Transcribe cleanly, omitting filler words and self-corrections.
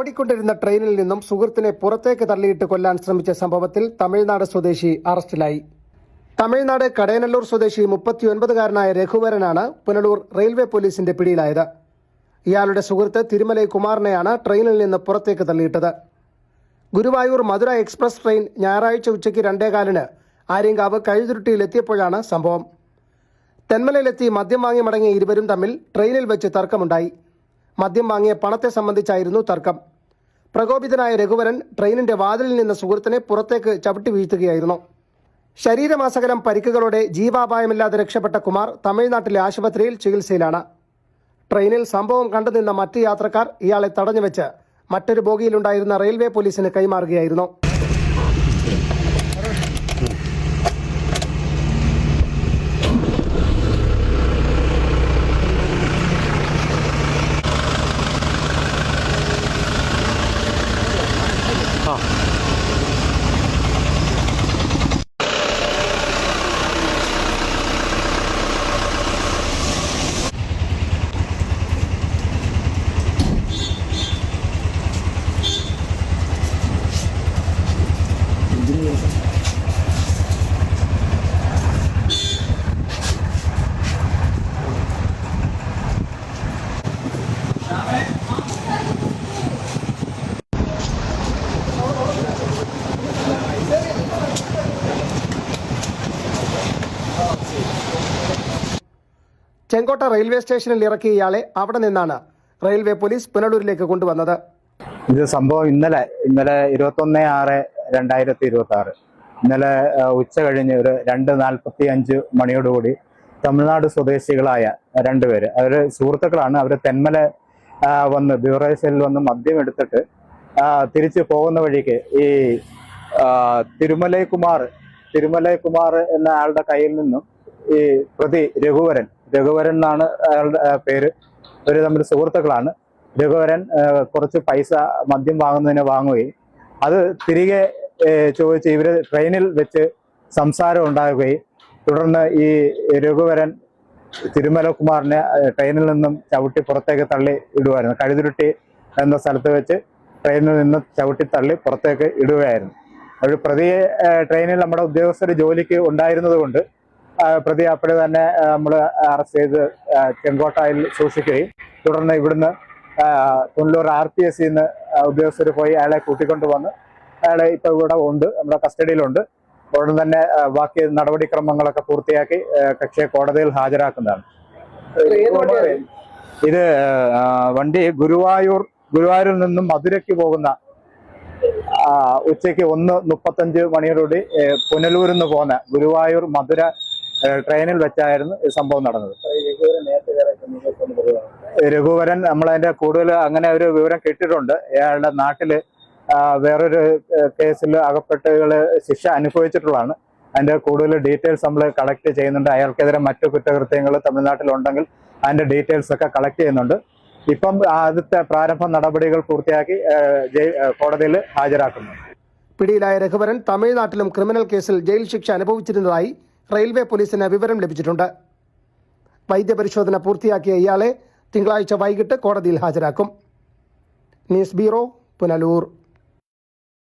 ഓടിക്കൊണ്ടിരുന്ന ട്രെയിനിൽ നിന്നും സുഹൃത്തിനെ പുറത്തേക്ക് തള്ളിയിട്ട് കൊല്ലാൻ ശ്രമിച്ച സംഭവത്തിൽ തമിഴ്നാട് സ്വദേശി അറസ്റ്റിലായി. തമിഴ്നാട് കടയനല്ലൂർ സ്വദേശി 39-കാരനായ രഘുവരനാണ് പുനലൂർ റെയിൽവേ പോലീസിന്റെ പിടിയിലായത്. ഇയാളുടെ സുഹൃത്ത് തിരുമലൈ കുമാറിനെയാണ് ട്രെയിനിൽ നിന്ന് പുറത്തേക്ക് തള്ളിയിട്ടത്. ഗുരുവായൂർ മധുര എക്സ്പ്രസ് ട്രെയിൻ ഞായറാഴ്ച ഉച്ചയ്ക്ക് 2:15 ആര്യങ്കാവ് കഴുതുരുട്ടിയിലെത്തിയപ്പോഴാണ് സംഭവം. തെന്മലയിലെത്തി മദ്യം വാങ്ങി മടങ്ങിയ ഇരുവരും തമ്മിൽ ട്രെയിനിൽ വെച്ച് തർക്കമുണ്ടായി. മദ്യം വാങ്ങിയ പണത്തെ സംബന്ധിച്ചായിരുന്നു തർക്കം. പ്രകോപിതനായ രഘുവരൻ ട്രെയിനിന്റെ വാതിലിൽ നിന്ന് സുഹൃത്തിനെ പുറത്തേക്ക് ചവിട്ടി വീഴ്ത്തുകയായിരുന്നു. ശരീരമാസകലം പരിക്കുകളോടെ ജീവാപായമില്ലാതെ രക്ഷപ്പെട്ട കുമാർ തമിഴ്നാട്ടിലെ ആശുപത്രിയിൽ ചികിത്സയിലാണ്. ട്രെയിനിൽ സംഭവം കണ്ടുനിന്ന മറ്റ് യാത്രക്കാർ ഇയാളെ തടഞ്ഞുവെച്ച് മറ്റൊരു ബോഗിയിലുണ്ടായിരുന്ന റെയിൽവേ പോലീസിന് കൈമാറുകയായിരുന്നു. ചെങ്കോട്ട റെയിൽവേ സ്റ്റേഷനിൽ ഇറക്കിയ ഇയാളെ അവിടെ നിന്നാണ് റെയിൽവേ പോലീസ് പുനലൂരിലേക്ക് കൊണ്ടുവന്നത്. ഇത് സംഭവം ഇന്നലെ 21/6/2026 ഇന്നലെ ഉച്ച കഴിഞ്ഞ് ഒരു 2:45 മണിയോടുകൂടി തമിഴ്നാട് സ്വദേശികളായ 2 പേര്, അവർ സുഹൃത്തുക്കളാണ്. അവർ തെന്മല വന്ന് ബ്യൂറേഷനിൽ വന്ന് മദ്യം എടുത്തിട്ട് തിരിച്ചു പോകുന്ന വഴിക്ക് ഈ തിരുമലൈ കുമാർ എന്ന ആളുടെ കയ്യിൽ നിന്നും ഈ പ്രതി രഘുവരൻ എന്നാണ് അയാളുടെ പേര്. ഇവർ തമ്മിൽ സുഹൃത്തുക്കളാണ്. രഘുവരൻ കുറച്ച് പൈസ മദ്യം വാങ്ങുന്നതിന് വാങ്ങുകയും അത് തിരികെ ചോദിച്ച് ഇവര് ട്രെയിനിൽ വെച്ച് സംസാരം ഉണ്ടാകുകയും തുടർന്ന് ഈ രഘുവരൻ തിരുമല കുമാറിനെ ട്രെയിനിൽ നിന്നും ചവിട്ടി പുറത്തേക്ക് തള്ളി ഇടുവായിരുന്നു. കഴുതുരുട്ടി എന്ന സ്ഥലത്ത് വെച്ച് ട്രെയിനിൽ നിന്ന് ചവിട്ടി തള്ളി പുറത്തേക്ക് ഇടുകയായിരുന്നു. ഒരു പ്രതിയെ ട്രെയിനിൽ നമ്മുടെ ഉദ്യോഗസ്ഥർ ജോലിക്ക് ഉണ്ടായിരുന്നത് കൊണ്ട് പ്രതി അപ്പോഴെ തന്നെ നമ്മൾ അറസ്റ്റ് ചെയ്ത് ചെങ്കോട്ടയിൽ സൂക്ഷിക്കുകയും തുടർന്ന് ഇവിടുന്ന് പുനലൂർ RPS ഉദ്യോഗസ്ഥർ പോയി അയാളെ കൂട്ടിക്കൊണ്ടുവന്ന് അയാളെ ഇപ്പോൾ ഇവിടെ ഉണ്ട്, നമ്മുടെ കസ്റ്റഡിയിലുണ്ട്. ഉടൻ തന്നെ ബാക്കി നടപടിക്രമങ്ങളൊക്കെ പൂർത്തിയാക്കി കക്ഷിയെ കോടതിയിൽ ഹാജരാക്കുന്നതാണ്. ഇത് വണ്ടി ഗുരുവായൂരിൽ നിന്നും മധുരയ്ക്ക് പോകുന്ന ഉച്ചയ്ക്ക് 1:35 മണിയോടുകൂടി പുനലൂരിൽ നിന്ന് പോകുന്ന ഗുരുവായൂർ മധുര ട്രെയിനിൽ വെച്ചായിരുന്നു ഈ സംഭവം നടന്നത്. രഘുവരൻ നമ്മളതിന്റെ കൂടുതൽ അങ്ങനെ ഒരു വിവരം കിട്ടിയിട്ടുണ്ട്. അയാളുടെ നാട്ടില് വേറൊരു കേസിൽ അകപ്പെട്ടുകള് ശിക്ഷ അനുഭവിച്ചിട്ടുള്ളതാണ്. അതിന്റെ കൂടുതൽ ഡീറ്റെയിൽസ് നമ്മൾ കളക്ട് ചെയ്യുന്നുണ്ട്. അയാൾക്കെതിരെ മറ്റു കുറ്റകൃത്യങ്ങൾ തമിഴ്നാട്ടിലുണ്ടെങ്കിൽ അതിന്റെ ഡീറ്റെയിൽസ് ഒക്കെ കളക്ട് ചെയ്യുന്നുണ്ട്. ഇപ്പം ആദ്യത്തെ പ്രാരംഭ നടപടികൾ പൂർത്തിയാക്കി കോടതിയിൽ ഹാജരാക്കുന്നു. പിടിയിലായ രഘുവരൻ തമിഴ്നാട്ടിലും ക്രിമിനൽ കേസിൽ ജയിൽ ശിക്ഷ അനുഭവിച്ചിരുന്നതായി റെയിൽവേ പോലീസിന് വിവരം ലഭിച്ചിട്ടുണ്ട്. വൈദ്യപരിശോധന പൂർത്തിയാക്കിയ ഇയാളെ തിങ്കളാഴ്ച വൈകിട്ട് കോടതിയിൽ ഹാജരാക്കും. News bureau, Punalur.